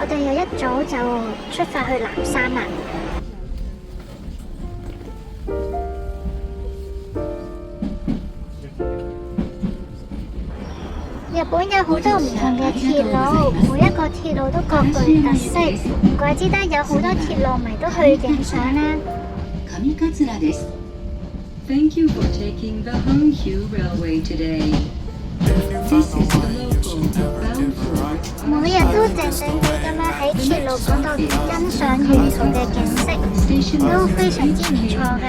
我哋又一早就出發去南山啦。日本有好多唔同嘅鐵路，每一個鐵路都各具特色，唔怪之得有好多鐵路迷都去影相啦。上桂です。Thank you for taking the Honshu Railway today. This is the local bound for. 每日都靜靜地咁樣喺鐵路嗰度欣賞沿途嘅景色，都非常之唔錯嘅。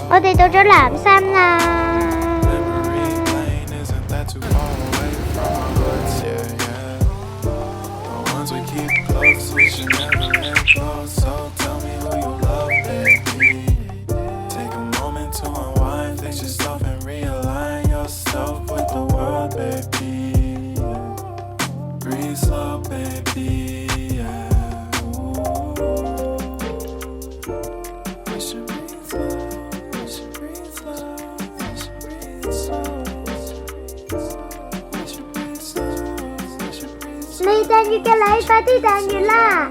我哋到咗南山啦。未訂閱嘅你快啲訂閱啦！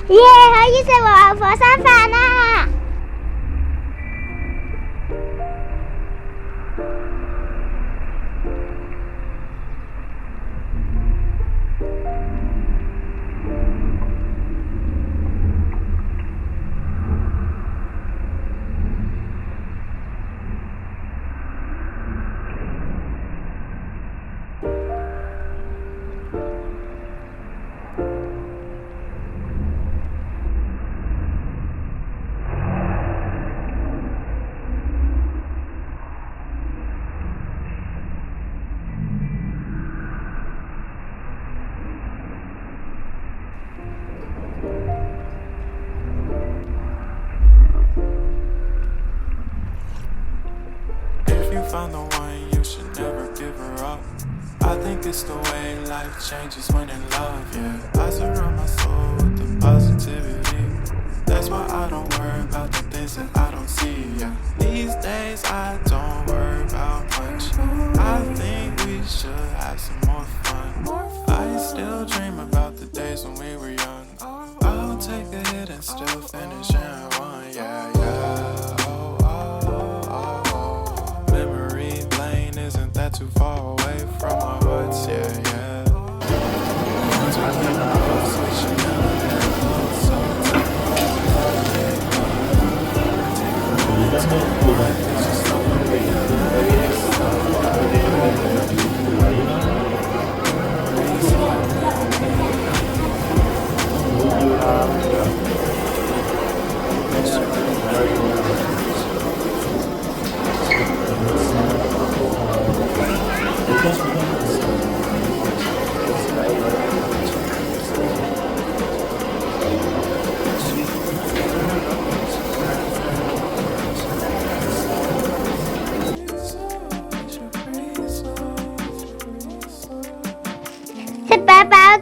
耶！可以食和牛火山飯啦！Found the one, you should never give her up. I think it's the way life changes when in love, yeah. I surround my soul with the positivity. That's why I don't worry about the things that I don't see, yeah. These days I don't worry about much. I think we should have some more fun. I still dream about the days when we were young. I'll take a hit and still finish in one, yeah, yeah. That too far away from our hearts, yeah, yeah. Once we keep close, we should never let go. So take a moment to it's just so real.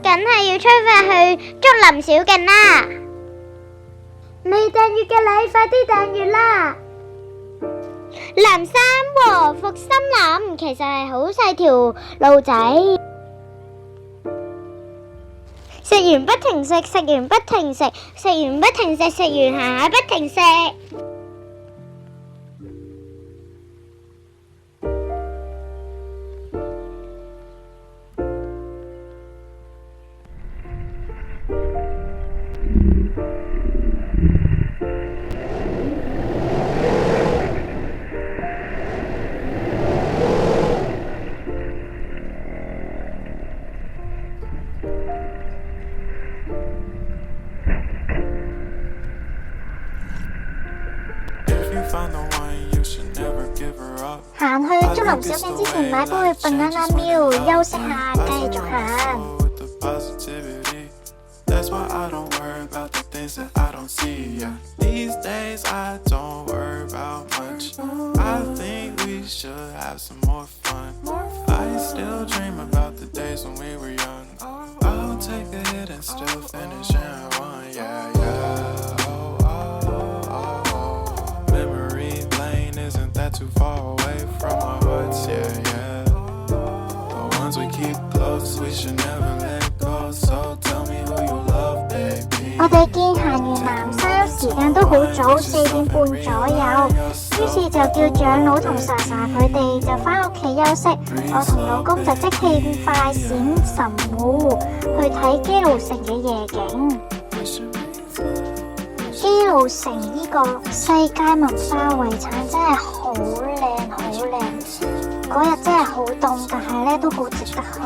梗係要出發去竹林小徑啦！未訂閱嘅你快啲訂閱啦！南山和服森林其實係好細條路仔，食完不停食，食完不停食，食完不停食，食完行下不停食。Find the one, you should never give her up. 行去竹林小徑之前買杯 banana milk 休息下，繼續行。That's why I don't worry about the things that I don't see. Yeah. These days I don't worry about much. I think we should have some more fun. I still dream about the days when we were young. I'll take a hit and still finish in one. Yeah, yeah. Oh, oh, oh, oh. Memory lane isn't that too far away from our hearts. Yeah, yeah. The ones we keep close, we should never let go. So tell me who you love, baby. 我哋見行完南山時間都好早，4點半左右，於是就叫長老同莎莎佢哋就返屋企休息。我同老公就即興快閃神戶去睇基路城嘅夜景。基路城呢個世界文化遺產真係好靚好靚，嗰日真係好凍，但係咧都好值得去。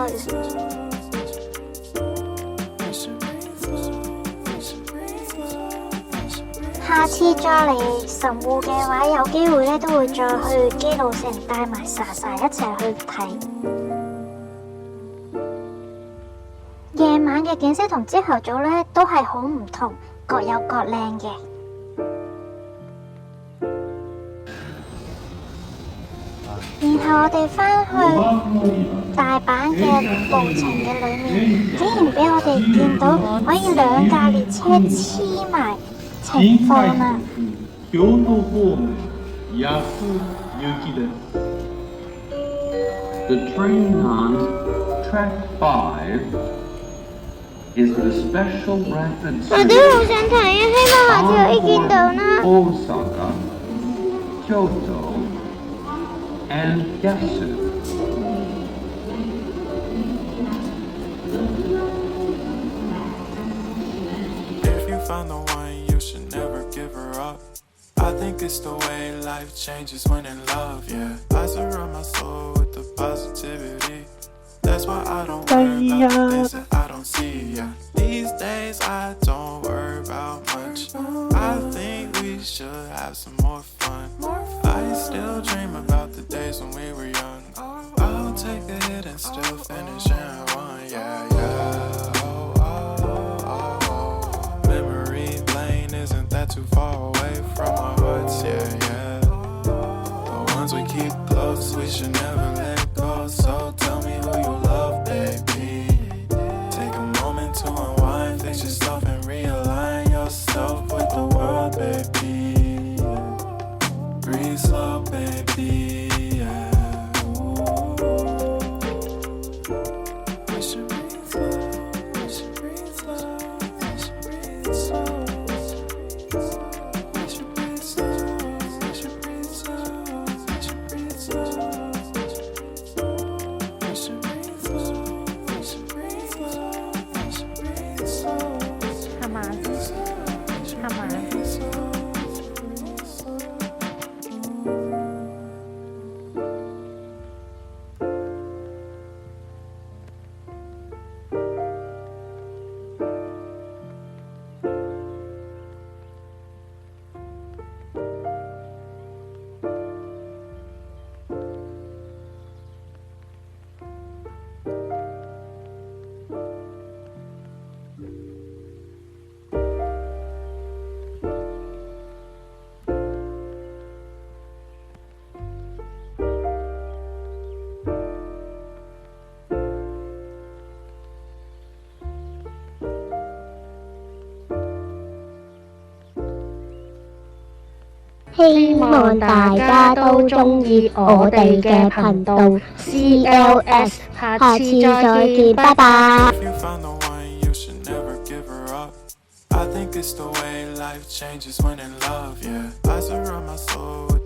下次再嚟神戶嘅話，有機會咧都會再去基路城帶埋莎莎一齊去睇。夜晚嘅景色同朝頭早咧都係好唔同，各有各靚嘅。然後我哋返去大阪嘅路程嘅裏面，竟然俾我哋見到可以2架列車黐埋情況啊！京都方面安行きです。The train on track 5 is the special rapid 我都好想睇啊，希望下次可以見到啦。Osaka, Kyoto, and Yasu. If you find the one, you should never give her up. I think it's the way life changes when in love, yeah. I surround my soul with the positivity. That's why I don't worry about the things that I don't see, yeah. These days I don't worry about much. I think we should have some more fun. I still dream about the days when we were young. I'll take a hit and still finish in one, yeah, yeah. Oh, oh, oh, oh. Memory lane isn't that too far away from our hearts, yeah, yeah. The ones we keep close, we should never let go. So tell me who you love, baby. Take a moment to unwind, fix yourself and realign yourself with the world, baby. Breathe slow, baby, yeah. We should breathe slow, we should breathe slow, we should breathe slow. We should breathe slow, we should breathe slow, we should breathe slow. We should breathe slow, we should breathe slow, we should breathe slow. 係嘛？係嘛？希望大家都鍾意我哋嘅頻道 CLS， 下次再見，拜拜。 If you found the one, you should never give her up. I think it's the way life changes when in love, yeah. I surround my soul with